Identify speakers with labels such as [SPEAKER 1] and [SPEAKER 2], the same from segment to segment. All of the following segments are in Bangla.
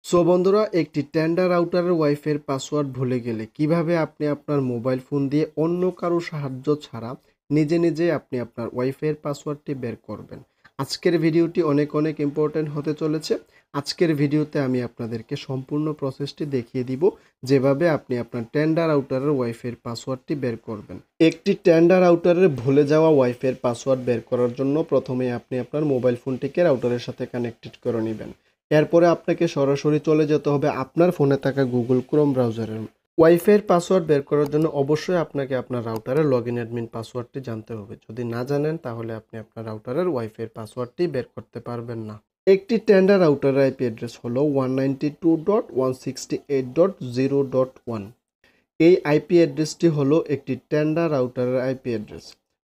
[SPEAKER 1] সো বন্ধুরা, একটি টেন্ডা রাউটারের ওয়াইফাইয়ের পাসওয়ার্ড ভুলে গেলে কিভাবে আপনি আপনার মোবাইল ফোন দিয়ে অন্য কারো সাহায্য ছাড়া নিজে নিজে আপনি আপনার ওয়াইফাইয়ের পাসওয়ার্ডটি বের করবেন। আজকের ভিডিওটি অনেক অনেক ইম্পর্টেন্ট হতে চলেছে। আজকের ভিডিওতে আমি আপনাদেরকে সম্পূর্ণ প্রসেসটি দেখিয়ে দিব, যেভাবে আপনি আপনার টেন্ডা রাউটারের ওয়াইফাইয়ের পাসওয়ার্ডটি বের করবেন। একটি টেন্ডা রাউটারের ভুলে যাওয়া ওয়াইফাইয়ের পাসওয়ার্ড বের করার জন্য প্রথমে আপনি আপনার মোবাইল ফোনটিকে রাউটারের সাথে কানেক্টেড করে নেবেন। এরপরে আপনাকে সরাসরি চলে যেতে হবে আপনার ফোনে থাকা গুগল ক্রোম ব্রাউজারের। ওয়াইফাইয়ের পাসওয়ার্ড বের করার জন্য অবশ্যই আপনাকে আপনার রাউটারের লগইন অ্যাডমিন পাসওয়ার্ডটি জানতে হবে। যদি না জানেন তাহলে আপনি আপনার রাউটারের ওয়াইফাইয়ের পাসওয়ার্ডটি বের করতে পারবেন না। একটি টেন্ডা রাউটারের আইপি অ্যাড্রেস হলো 192.168.0.1। এই আইপি অ্যাড্রেসটি হলো একটি টেন্ডা রাউটারের আইপি অ্যাড্রেস।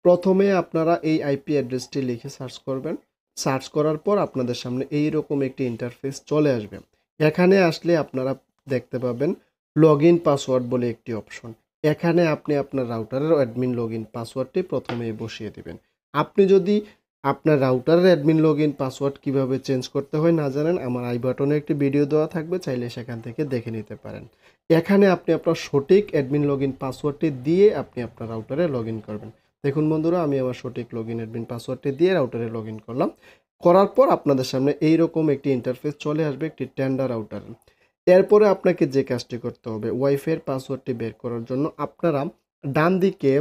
[SPEAKER 1] প্রথমে আপনারা এই আইপি অ্যাড্রেসটি লিখে সার্চ করবেন। সার্চ করার পর আপনাদের সামনে এইরকম একটি ইন্টারফেস চলে আসবে। এখানে আসলে আপনারা দেখতে পাবেন লগইন পাসওয়ার্ড বলে একটি অপশন। এখানে আপনি আপনার রাউটারের অ্যাডমিন লগইন পাসওয়ার্ডটি প্রথমেই বসিয়ে দিবেন। আপনি যদি আপনার রাউটারের অ্যাডমিন লগইন পাসওয়ার্ড কিভাবে চেঞ্জ করতে হয় না জানেন, আমার আই বাটনে একটি ভিডিও দেওয়া থাকবে, চাইলে সেখান থেকে দেখে নিতে পারেন। এখানে আপনি আপনার সঠিক অ্যাডমিন লগইন পাসওয়ার্ডটি দিয়ে আপনি আপনার রাউটারে লগইন করবেন। দেখুন বন্ধুরা, আমি আমার সঠিক লগইন অ্যাডমিন পাসওয়ার্ডটি দিয়ে রাউটারে লগইন করলাম। করার পর আপনাদের সামনে এইরকম একটি ইন্টারফেস চলে আসবে একটি টেন্ডা রাউটার। এরপরে আপনাকে যে কাজটি করতে হবে, ওয়াইফাইয়ের পাসওয়ার্ডটি বের করার জন্য আপনারা ডান দিকে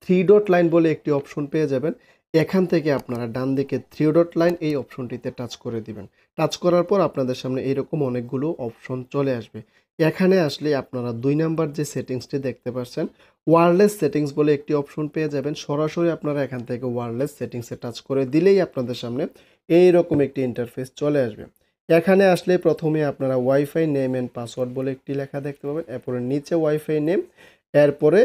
[SPEAKER 1] 3 ডট লাইন বলে একটি অপশন পেয়ে যাবেন। এখান থেকে আপনারা ডান দিকে 3 ডট লাইন এই অপশনটিতে টাচ করে দিবেন। টাচ করার পর আপনাদের সামনে এইরকম অনেকগুলো অপশন চলে আসবে। এখানে আসলে আপনারা 2 নাম্বার যে সেটিংসটি দেখতে পাচ্ছেন, ওয়্যারলেস সেটিংস বলে একটি অপশন পেয়ে যাবেন। সরাসরি আপনারা এখান থেকে ওয়্যারলেস সেটিংসে টাচ করে দিলেই আপনাদের সামনে এইরকম একটি ইন্টারফেস চলে আসবে। এখানে আসলে প্রথমে আপনারা ওয়াইফাই নেম অ্যান্ড পাসওয়ার্ড বলে একটি লেখা দেখতে পাবেন। এরপরে নিচে ওয়াইফাই নেম, এরপরে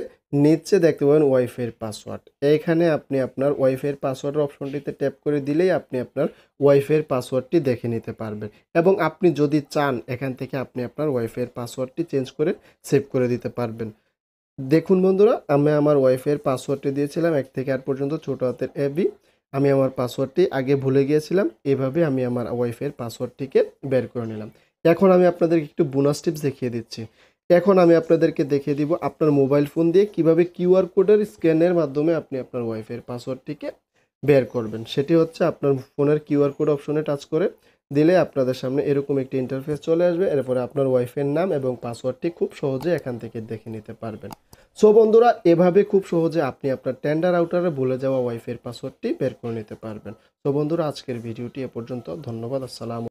[SPEAKER 1] নিচে দেখতে পাবেন ওয়াইফাইয়ের পাসওয়ার্ড। এইখানে আপনি আপনার ওয়াইফাইয়ের পাসওয়ার্ডের অপশনটিতে ট্যাপ করে দিলেই আপনি আপনার ওয়াইফাইয়ের পাসওয়ার্ডটি দেখে নিতে পারবেন। এবং আপনি যদি চান এখান থেকে আপনি আপনার ওয়াইফাইয়ের পাসওয়ার্ডটি চেঞ্জ করে সেভ করে দিতে পারবেন। দেখুন বন্ধুরা, আমি আমার ওয়াইফাইয়ের পাসওয়ার্ডটি দিয়েছিলাম 1 থেকে 8 পর্যন্ত ছোট হাতের এবি। আমি আমার পাসওয়ার্ডটি আগে ভুলে গিয়েছিলাম। এভাবে আমি আমার ওয়াইফাইয়ের পাসওয়ার্ডটিকে বের করে নিলাম। এখন আমি আপনাদেরকে একটু বোনাস টিপস দেখিয়ে দিচ্ছি। এখন আমি আপনাদেরকে দেখিয়ে দিব আপনার মোবাইল ফোন দিয়ে কিভাবে কিউআর কোডের স্ক্যানের মাধ্যমে আপনি আপনার ওয়াইফাইয়ের পাসওয়ার্ডটিকে বের করবেন। সেটি হচ্ছে আপনার ফোনের কিউআর কোড অপশনে টাচ করে দিলে আপনাদের সামনে এরকম একটি ইন্টারফেস চলে আসবে। এরপরে আপনার ওয়াইফাইয়ের নাম এবং পাসওয়ার্ডটি খুব সহজে এখান থেকে দেখে নিতে পারবেন। সো বন্ধুরা, এভাবে খুব সহজে আপনি আপনার টেন্ডা রাউটারে ভুলে যাওয়া ওয়াইফাইয়ের পাসওয়ার্ডটি বের করে নিতে পারবেন। তো বন্ধুরা, আজকের ভিডিওটি এ পর্যন্ত। ধন্যবাদ। আসসালাম।